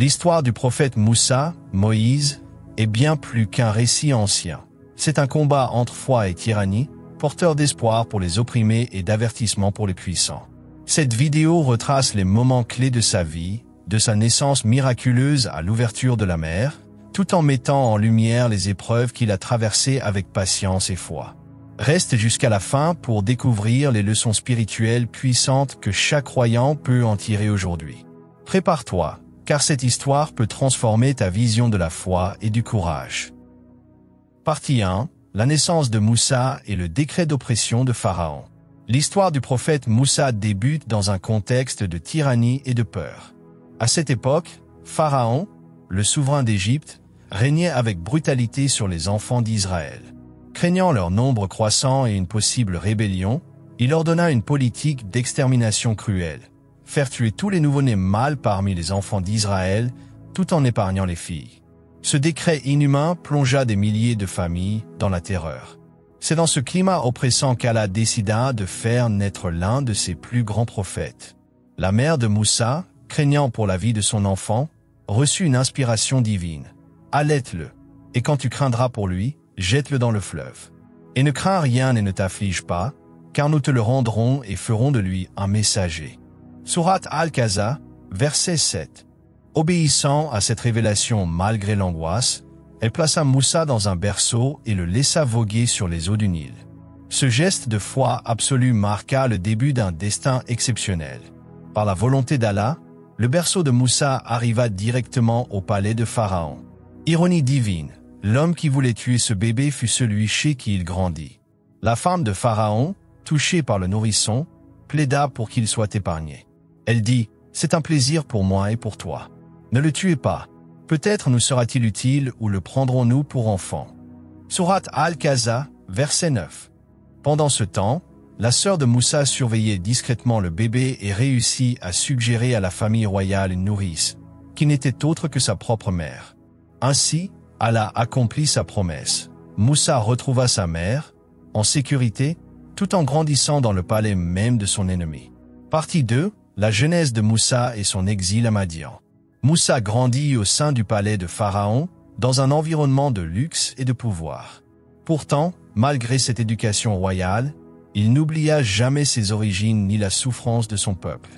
L'histoire du prophète Moussa, Moïse, est bien plus qu'un récit ancien. C'est un combat entre foi et tyrannie, porteur d'espoir pour les opprimés et d'avertissement pour les puissants. Cette vidéo retrace les moments clés de sa vie, de sa naissance miraculeuse à l'ouverture de la mer, tout en mettant en lumière les épreuves qu'il a traversées avec patience et foi. Reste jusqu'à la fin pour découvrir les leçons spirituelles puissantes que chaque croyant peut en tirer aujourd'hui. Prépare-toi, car cette histoire peut transformer ta vision de la foi et du courage. Partie 1. La naissance de Moussa et le décret d'oppression de Pharaon. L'histoire du prophète Moussa débute dans un contexte de tyrannie et de peur. À cette époque, Pharaon, le souverain d'Égypte, régnait avec brutalité sur les enfants d'Israël. Craignant leur nombre croissant et une possible rébellion, il ordonna une politique d'extermination cruelle, faire tuer tous les nouveau-nés mâles parmi les enfants d'Israël, tout en épargnant les filles. Ce décret inhumain plongea des milliers de familles dans la terreur. C'est dans ce climat oppressant qu'Allah décida de faire naître l'un de ses plus grands prophètes. La mère de Moussa, craignant pour la vie de son enfant, reçut une inspiration divine. Allaite-le, et quand tu craindras pour lui, jette-le dans le fleuve. Et ne crains rien et ne t'afflige pas, car nous te le rendrons et ferons de lui un messager. Sourate Al-Kahzab, verset 7. Obéissant à cette révélation malgré l'angoisse, elle plaça Moussa dans un berceau et le laissa voguer sur les eaux du Nil. Ce geste de foi absolue marqua le début d'un destin exceptionnel. Par la volonté d'Allah, le berceau de Moussa arriva directement au palais de Pharaon. Ironie divine, l'homme qui voulait tuer ce bébé fut celui chez qui il grandit. La femme de Pharaon, touchée par le nourrisson, plaida pour qu'il soit épargné. Elle dit, « C'est un plaisir pour moi et pour toi. Ne le tuez pas. Peut-être nous sera-t-il utile ou le prendrons-nous pour enfant. » Sourate Al-Kahzab, verset 9. Pendant ce temps, la sœur de Moussa surveillait discrètement le bébé et réussit à suggérer à la famille royale une nourrice, qui n'était autre que sa propre mère. Ainsi, Allah accomplit sa promesse. Moussa retrouva sa mère, en sécurité, tout en grandissant dans le palais même de son ennemi. Partie 2. La genèse de Moussa et son exil à Madian. Moussa grandit au sein du palais de Pharaon, dans un environnement de luxe et de pouvoir. Pourtant, malgré cette éducation royale, il n'oublia jamais ses origines ni la souffrance de son peuple.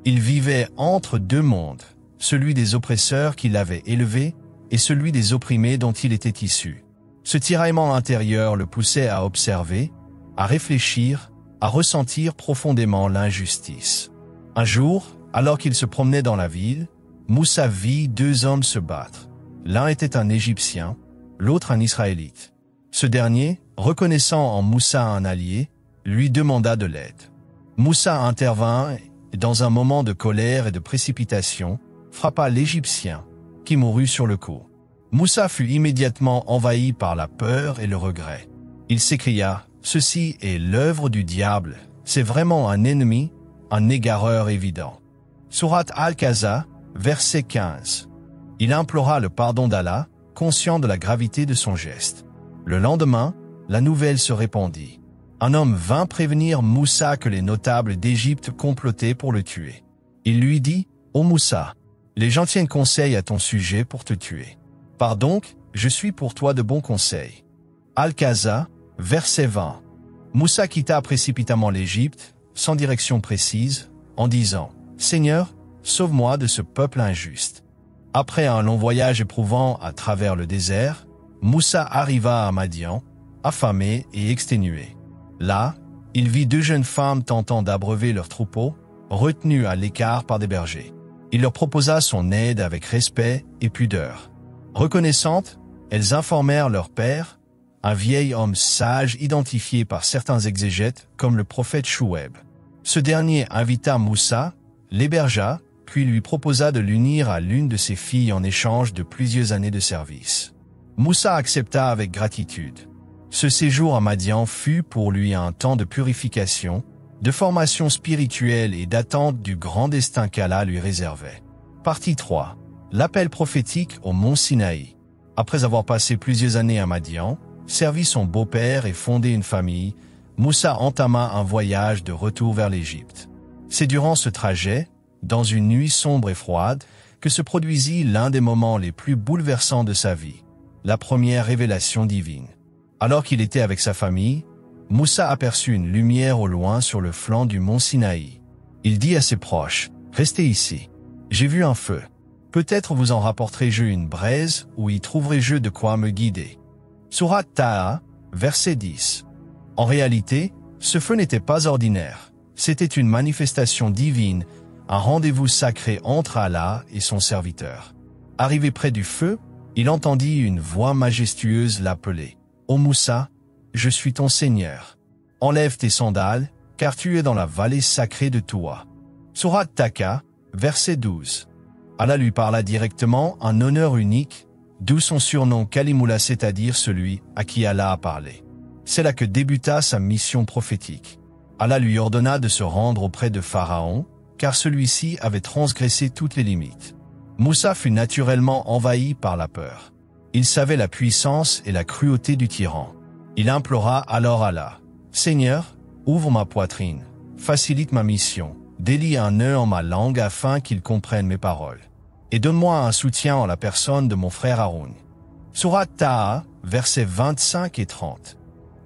Il vivait entre deux mondes, celui des oppresseurs qui l'avaient élevé et celui des opprimés dont il était issu. Ce tiraillement intérieur le poussait à observer, à réfléchir, à ressentir profondément l'injustice. Un jour, alors qu'il se promenait dans la ville, Moussa vit deux hommes se battre. L'un était un Égyptien, l'autre un Israélite. Ce dernier, reconnaissant en Moussa un allié, lui demanda de l'aide. Moussa intervint et, dans un moment de colère et de précipitation, frappa l'Égyptien, qui mourut sur le coup. Moussa fut immédiatement envahi par la peur et le regret. Il s'écria, « Ceci est l'œuvre du diable, c'est vraiment un ennemi, un égareur évident. » Sourate Al-Kahzab, verset 15. Il implora le pardon d'Allah, conscient de la gravité de son geste. Le lendemain, la nouvelle se répandit. Un homme vint prévenir Moussa que les notables d'Égypte complotaient pour le tuer. Il lui dit, « Ô Moussa, les gens tiennent conseil à ton sujet pour te tuer. Pars donc, je suis pour toi de bons conseils. » Al-Kahzab, verset 20. Moussa quitta précipitamment l'Égypte, sans direction précise, en disant, « Seigneur, sauve-moi de ce peuple injuste. » Après un long voyage éprouvant à travers le désert, Moussa arriva à Madian, affamé et exténué. Là, il vit deux jeunes femmes tentant d'abreuver leurs troupeaux, retenues à l'écart par des bergers. Il leur proposa son aide avec respect et pudeur. Reconnaissantes, elles informèrent leur père, un vieil homme sage identifié par certains exégètes comme le prophète Chouaib. Ce dernier invita Moussa, l'hébergea, puis lui proposa de l'unir à l'une de ses filles en échange de plusieurs années de service. Moussa accepta avec gratitude. Ce séjour à Madian fut pour lui un temps de purification, de formation spirituelle et d'attente du grand destin qu'Allah lui réservait. Partie 3. L'appel prophétique au mont Sinaï. Après avoir passé plusieurs années à Madian, servi son beau-père et fondé une famille, Moussa entama un voyage de retour vers l'Égypte. C'est durant ce trajet, dans une nuit sombre et froide, que se produisit l'un des moments les plus bouleversants de sa vie, la première révélation divine. Alors qu'il était avec sa famille, Moussa aperçut une lumière au loin sur le flanc du mont Sinaï. Il dit à ses proches, « Restez ici. J'ai vu un feu. Peut-être vous en rapporterai-je une braise ou y trouverai-je de quoi me guider. » Sourate Taha, verset 10. En réalité, ce feu n'était pas ordinaire. C'était une manifestation divine, un rendez-vous sacré entre Allah et son serviteur. Arrivé près du feu, il entendit une voix majestueuse l'appeler. « Ô Moussa, je suis ton Seigneur. Enlève tes sandales, car tu es dans la vallée sacrée de Touha. » Sourate Taha, verset 12. Allah lui parla directement, un honneur unique, d'où son surnom Kalimullah, c'est-à-dire celui à qui Allah a parlé. C'est là que débuta sa mission prophétique. Allah lui ordonna de se rendre auprès de Pharaon, car celui-ci avait transgressé toutes les limites. Moussa fut naturellement envahi par la peur. Il savait la puissance et la cruauté du tyran. Il implora alors Allah. « Seigneur, ouvre ma poitrine, facilite ma mission, délie un nœud en ma langue afin qu'il comprenne mes paroles. Et donne-moi un soutien en la personne de mon frère Haroun. » Sourate Taha, versets 25 et 30.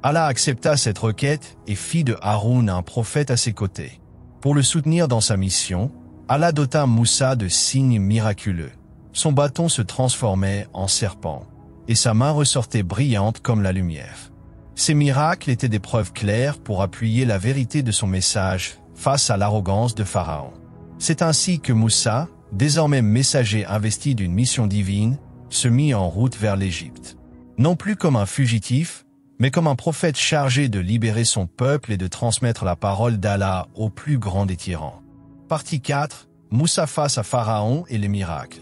Allah accepta cette requête et fit de Haroun un prophète à ses côtés. Pour le soutenir dans sa mission, Allah dota Moussa de signes miraculeux. Son bâton se transformait en serpent, et sa main ressortait brillante comme la lumière. Ces miracles étaient des preuves claires pour appuyer la vérité de son message face à l'arrogance de Pharaon. C'est ainsi que Moussa, désormais messager investi d'une mission divine, se mit en route vers l'Égypte. Non plus comme un fugitif, mais comme un prophète chargé de libérer son peuple et de transmettre la parole d'Allah au plus grand des tyrans. Partie 4. Moussa face à Pharaon et les miracles.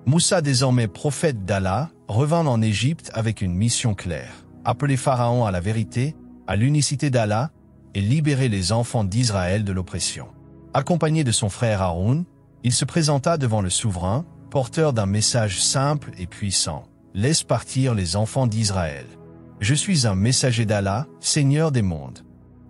Moussa, désormais prophète d'Allah, revint en Égypte avec une mission claire. Appeler Pharaon à la vérité, à l'unicité d'Allah, et libérer les enfants d'Israël de l'oppression. Accompagné de son frère Haroun, il se présenta devant le souverain, porteur d'un message simple et puissant. « Laisse partir les enfants d'Israël. Je suis un messager d'Allah, Seigneur des mondes. »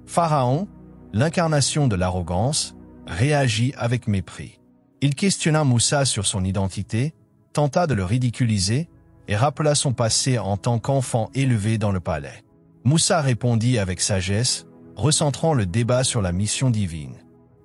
Pharaon, l'incarnation de l'arrogance, réagit avec mépris. Il questionna Moussa sur son identité, tenta de le ridiculiser et rappela son passé en tant qu'enfant élevé dans le palais. Moussa répondit avec sagesse, recentrant le débat sur la mission divine.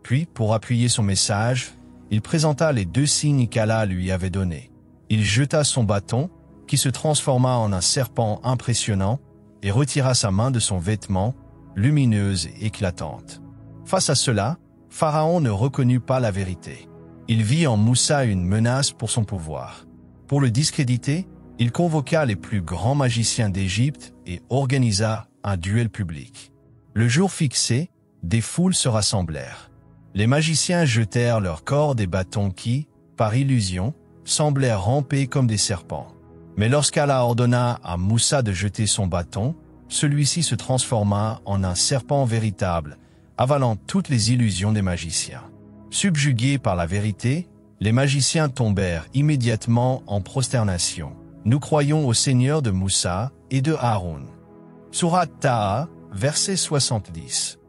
Puis, pour appuyer son message, il présenta les 2 signes qu'Allah lui avait donnés. Il jeta son bâton, qui se transforma en un serpent impressionnant, et retira sa main de son vêtement, lumineuse et éclatante. Face à cela, Pharaon ne reconnut pas la vérité. Il vit en Moussa une menace pour son pouvoir. Pour le discréditer, il convoqua les plus grands magiciens d'Égypte et organisa un duel public. Le jour fixé, des foules se rassemblèrent. Les magiciens jetèrent leurs cordes et bâtons qui, par illusion, semblèrent ramper comme des serpents. Mais lorsqu'Allah ordonna à Moussa de jeter son bâton, celui-ci se transforma en un serpent véritable, avalant toutes les illusions des magiciens. Subjugués par la vérité, les magiciens tombèrent immédiatement en prosternation. Nous croyons au Seigneur de Moussa et de Haroun. Sourate Taha, verset 70.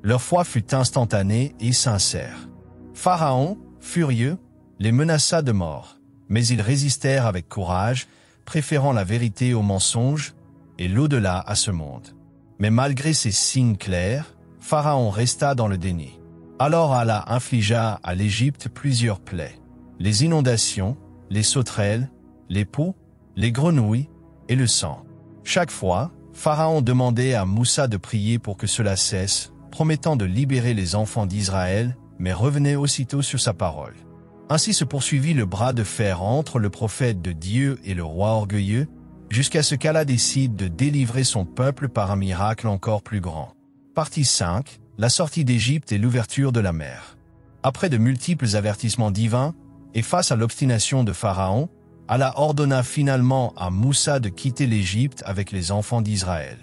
Leur foi fut instantanée et sincère. Pharaon, furieux, les menaça de mort, mais ils résistèrent avec courage, préférant la vérité au mensonge et l'au-delà à ce monde. Mais malgré ces signes clairs, Pharaon resta dans le déni. Alors Allah infligea à l'Égypte plusieurs plaies: les inondations, les sauterelles, les poux, les grenouilles et le sang. Chaque fois, Pharaon demandait à Moussa de prier pour que cela cesse, promettant de libérer les enfants d'Israël, mais revenait aussitôt sur sa parole. Ainsi se poursuivit le bras de fer entre le prophète de Dieu et le roi orgueilleux, jusqu'à ce qu'Allah décide de délivrer son peuple par un miracle encore plus grand. Partie 5. La sortie d'Égypte et l'ouverture de la mer. Après de multiples avertissements divins, et face à l'obstination de Pharaon, Allah ordonna finalement à Moussa de quitter l'Égypte avec les enfants d'Israël.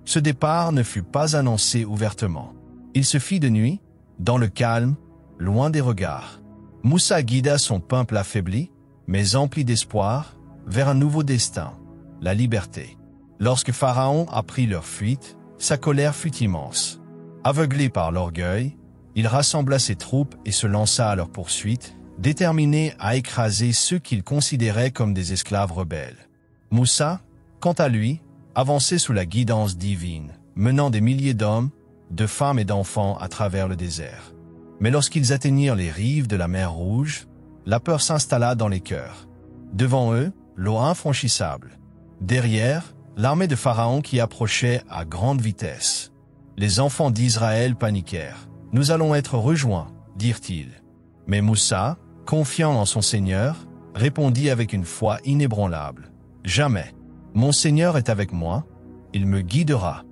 Ce départ ne fut pas annoncé ouvertement. Il se fit de nuit, dans le calme, loin des regards. Moussa guida son peuple affaibli, mais empli d'espoir, vers un nouveau destin, la liberté. Lorsque Pharaon apprit leur fuite, sa colère fut immense. Aveuglé par l'orgueil, il rassembla ses troupes et se lança à leur poursuite, déterminé à écraser ceux qu'il considérait comme des esclaves rebelles. Moussa, quant à lui, avançait sous la guidance divine, menant des milliers d'hommes, de femmes et d'enfants à travers le désert. Mais lorsqu'ils atteignirent les rives de la mer Rouge, la peur s'installa dans les cœurs. Devant eux, l'eau infranchissable. Derrière, l'armée de Pharaon qui approchait à grande vitesse. Les enfants d'Israël paniquèrent. « Nous allons être rejoints », dirent-ils. Mais Moussa, confiant en son Seigneur, répondit avec une foi inébranlable. « Jamais. Mon Seigneur est avec moi, il me guidera. »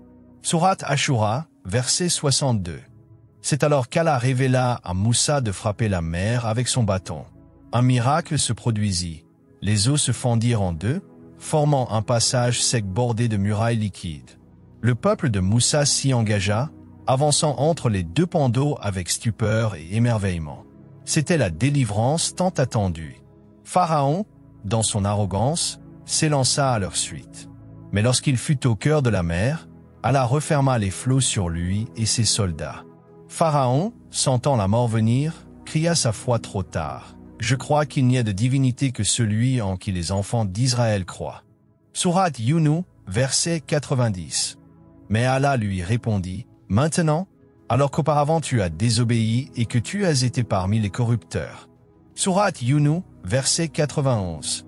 Sourate Ashura, verset 62. C'est alors qu'Allah révéla à Moussa de frapper la mer avec son bâton. Un miracle se produisit. Les eaux se fendirent en deux, formant un passage sec bordé de murailles liquides. Le peuple de Moussa s'y engagea, avançant entre les deux pans d'eau avec stupeur et émerveillement. C'était la délivrance tant attendue. Pharaon, dans son arrogance, s'élança à leur suite. Mais lorsqu'il fut au cœur de la mer, Allah referma les flots sur lui et ses soldats. Pharaon, sentant la mort venir, cria sa foi trop tard. « Je crois qu'il n'y a de divinité que celui en qui les enfants d'Israël croient. » Sourate Yunus, verset 90. Mais Allah lui répondit, « Maintenant, alors qu'auparavant tu as désobéi et que tu as été parmi les corrupteurs. » Sourate Yunus, verset 91.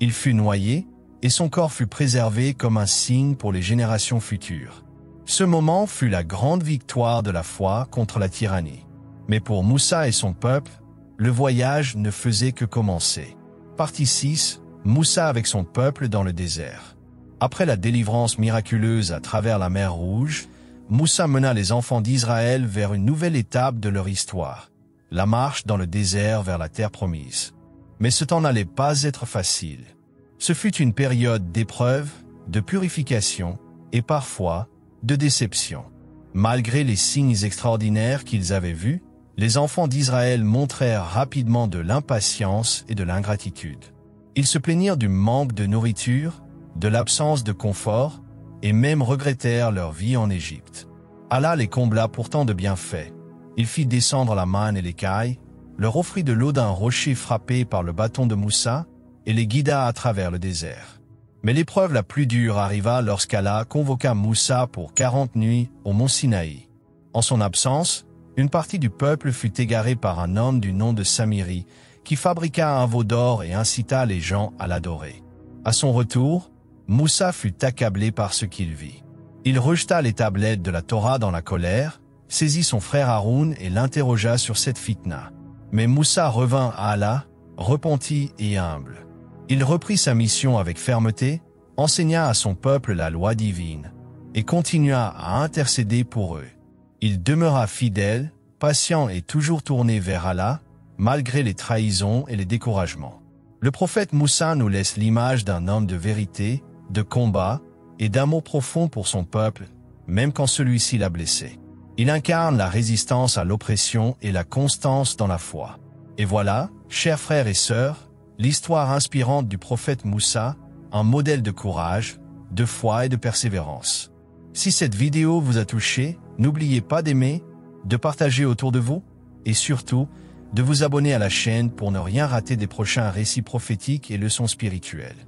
Il fut noyé, et son corps fut préservé comme un signe pour les générations futures. Ce moment fut la grande victoire de la foi contre la tyrannie. Mais pour Moussa et son peuple, le voyage ne faisait que commencer. Partie 6. Moussa avec son peuple dans le désert. Après la délivrance miraculeuse à travers la mer Rouge, Moussa mena les enfants d'Israël vers une nouvelle étape de leur histoire, la marche dans le désert vers la terre promise. Mais ce temps n'allait pas être facile. Ce fut une période d'épreuve, de purification et parfois de déception. Malgré les signes extraordinaires qu'ils avaient vus, les enfants d'Israël montrèrent rapidement de l'impatience et de l'ingratitude. Ils se plaignirent du manque de nourriture, de l'absence de confort, et même regrettèrent leur vie en Égypte. Allah les combla pourtant de bienfaits. Il fit descendre la manne et l'écaille, leur offrit de l'eau d'un rocher frappé par le bâton de Moussa, et les guida à travers le désert. Mais l'épreuve la plus dure arriva lorsqu'Allah convoqua Moussa pour 40 nuits au mont Sinaï. En son absence, une partie du peuple fut égarée par un homme du nom de Samiri, qui fabriqua un veau d'or et incita les gens à l'adorer. À son retour, Moussa fut accablé par ce qu'il vit. Il rejeta les tablettes de la Torah dans la colère, saisit son frère Haroun et l'interrogea sur cette fitna. Mais Moussa revint à Allah, repenti et humble. Il reprit sa mission avec fermeté, enseigna à son peuple la loi divine, et continua à intercéder pour eux. Il demeura fidèle, patient et toujours tourné vers Allah, malgré les trahisons et les découragements. Le prophète Moussa nous laisse l'image d'un homme de vérité, de combat et d'amour profond pour son peuple, même quand celui-ci l'a blessé. Il incarne la résistance à l'oppression et la constance dans la foi. Et voilà, chers frères et sœurs, l'histoire inspirante du prophète Moussa, un modèle de courage, de foi et de persévérance. Si cette vidéo vous a touché, n'oubliez pas d'aimer, de partager autour de vous, et surtout, de vous abonner à la chaîne pour ne rien rater des prochains récits prophétiques et leçons spirituelles.